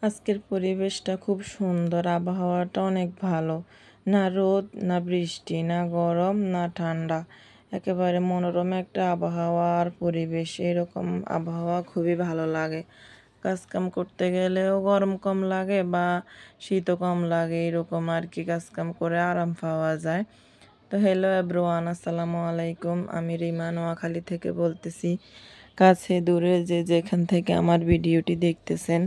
আজকের পরিবেশটা খুব সুন্দর, আবহাওয়াটা অনেক ভালো। না রোদ, না বৃষ্টি, না গরম, না ঠান্ডা। একেবারে মনোরম একটা আবহাওয়া আর পরিবেশ। এরকম আবহাওয়া খুবই ভালো লাগে। কাজকাম করতে গেলেও গরম কম লাগে বা শীতও কম লাগে, এরকম আর কি। কাজকাম করে আরাম পাওয়া যায়। তো হ্যালো এভরিওয়ান, আসসালামু আলাইকুম। আমি রিমা নোয়াখালী থেকে বলতেছি। কাছে দূরে যে যেখান থেকে আমার ভিডিওটি দেখতেছেন,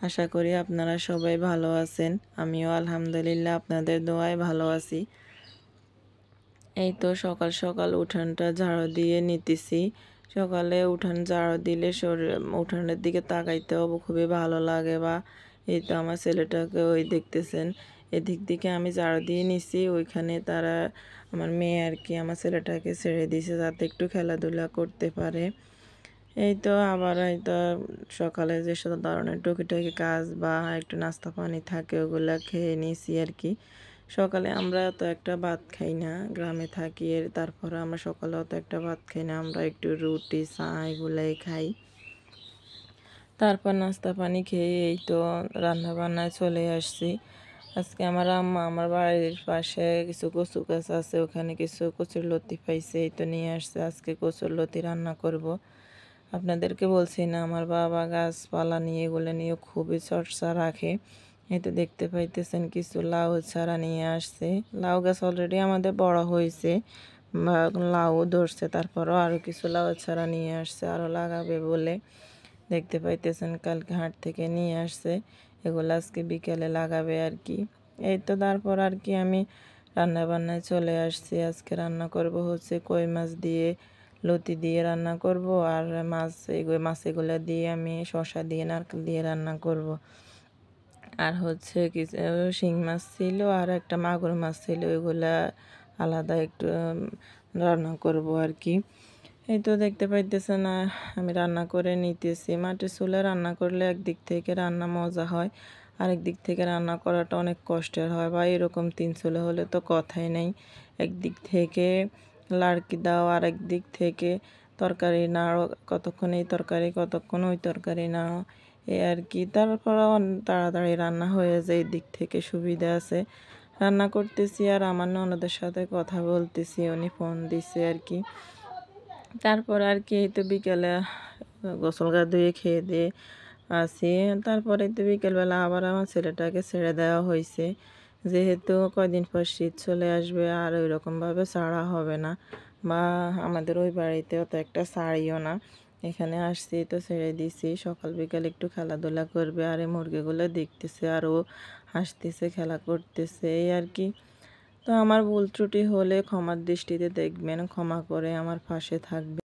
আশা করি আপনারা সবাই ভালো আছেন। আমিও আলহামদুলিল্লাহ আপনাদের দোয়ায় ভালো আছি। এই তো সকাল সকাল উঠানটা ঝাড়ু দিয়ে নিতেছি। সকালে উঠান ঝাড়ু দিলে উঠানের দিকে তাকাইতেও খুবই ভালো লাগে। বা এই তো আমার ছেলেটাকে ওই দেখতেছেন, এদিক দিকে আমি ঝাড়ু দিয়ে নিছি। ওইখানে তারা আমার মেয়ে আর কি আমার ছেলেটাকে ছেড়ে দিয়েছে যাতে একটু খেলাধুলা করতে পারে। এই তো আবার হয়তো সকালে যে সব ধরনের টুকিটাকি কাজ বা একটু নাস্তা পানি থাকে ওগুলা খেয়ে নিয়েছি আর কি। সকালে আমরা তো একটা ভাত খাই না, গ্রামে থাকি। তারপর আমরা সকালে অত একটা ভাত খাই না, আমরা একটু রুটি চা এগুলাই খাই। তারপর নাস্তা পানি খেয়ে এই তো রান্না বান্নায় চলে আসছি। আজকে আমার আম্মা আমার বাড়ির পাশে কিছু কচু গাছ আছে, ওখানে কিছু কচুর লতি পাইছে, এই তো নিয়ে আসছে। আজকে কচুর লতি রান্না করব। আপনাদেরকে বলছি না, আমার বাবা গাছপালা নিয়ে এগুলো নিয়ে খুবই চর্চা রাখে। এই তো দেখতে পাইতেছেন কিছু লাউ ছাড়া নিয়ে আসছে। লাউ গাছ অলরেডি আমাদের বড় হয়েছে বা লাউ ধরছে, তারপরও আরও কিছু লাউ ছাড়া নিয়ে আসছে আরও লাগাবে বলে। দেখতে পাইতেছেন কালকে হাট থেকে নিয়ে আসছে, এগুলো আজকে বিকেলে লাগাবে আর কি। এই তো তারপর আর কি আমি রান্না বান্নায় চলে আসছি। আজকে রান্না করব হচ্ছে কই মাছ দিয়ে লতি দিয়ে রান্না করব, আর মাছ এগুলো দিয়ে আমি শসা দিয়ে নারকেল দিয়ে রান্না করব। আর হচ্ছে কিছু শিং মাছ ছিল আর একটা মাগুর মাছ ছিল, এগুলা আলাদা একটু রান্না করব আর কি। এই তো দেখতে পাইতেছেন আমি রান্না করে নিতেছি। মাটির চুলায় রান্না করলে একদিক থেকে রান্না মজা হয়, আরেক দিক থেকে রান্না করাটা অনেক কষ্টের হয়। বা এরকম 3 চুলা হলে তো কথাই নেই। একদিক থেকে লাড়কি দাও, আরেক দিক থেকে তরকারি নাড়ো, কতক্ষণ এই তরকারি কতক্ষণ ওই তরকারি নাড়ো, এই আর কি। তারপর তাড়াতাড়ি রান্না হয়ে যায়, এই দিক থেকে সুবিধা আছে। রান্না করতেছি আর আমার ননদের সাথে কথা বলতেছি, উনি ফোন দিছে আর কি। তারপর আর কি এই তো বিকেলে গোসল গা ধুয়ে খেয়ে দিয়ে আসি। তারপরে তো বিকেলবেলা আবার আমার ছেলেটাকে ছেড়ে দেওয়া হয়েছে, যেহেতু কয়দিন পর শীত চলে আসবে আর ওই রকমভাবে ছাড়া হবে না। বা আমাদের ওই বাড়িতেও তো একটা ছাড়িও না, এখানে আসছি তো ছেড়ে দিছি। সকাল বিকাল একটু খেলাধুলা করবে আর এই মুরগিগুলো দেখতেছে আর ও হাসতেছে, খেলা করতেছে, এই আর কি। তো আমার ভুল ত্রুটি হলে ক্ষমার দৃষ্টিতে দেখবেন, ক্ষমা করে আমার পাশে থাকবে।